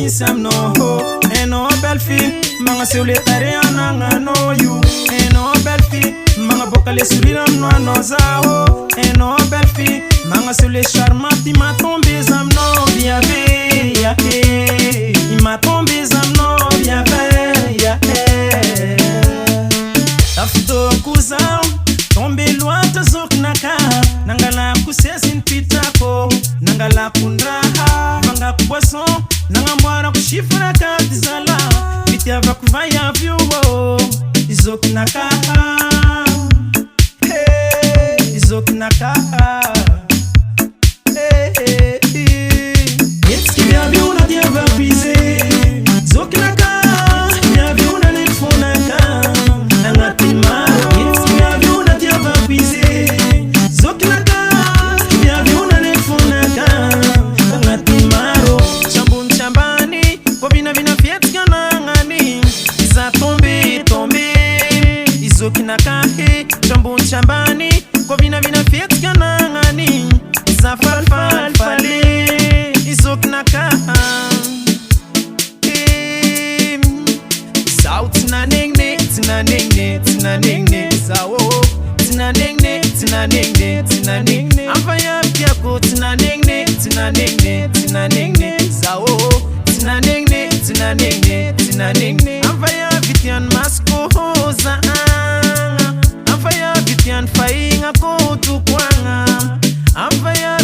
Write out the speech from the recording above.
misam no eno belle fille manga sewle tare ananga no you eno belle fille manga bokale sourire no no zao eno belle fille manga sewle charmante il m'a tombé zam no bien fait ya il m'a tombé zam no bien fait ya afto cousin tombé loin ta zoknaka nangala kusesin pitako nangala kunraha manga poisson nanga mwara kushifra katizala bitia vakuvaya vyuo izoknaka izoknaka yetski vya vyuna dia vapize zoknaka vya vyuna nefonaka nanga tima yetski vya vyuna dia vapize zoknaka vya vyuna nefonaka nanga timaro chambun chambani kobina vina fietka nangani iza tombe izokinaka chambun chambani kobina vina fietka nangani iza fale izokinaka sao tina nengne sao tina nengne amfaya piako tina nengne sao tina nengne amfaya vitian masko hoza amfaya vitian fainga ko tukwanga amfaya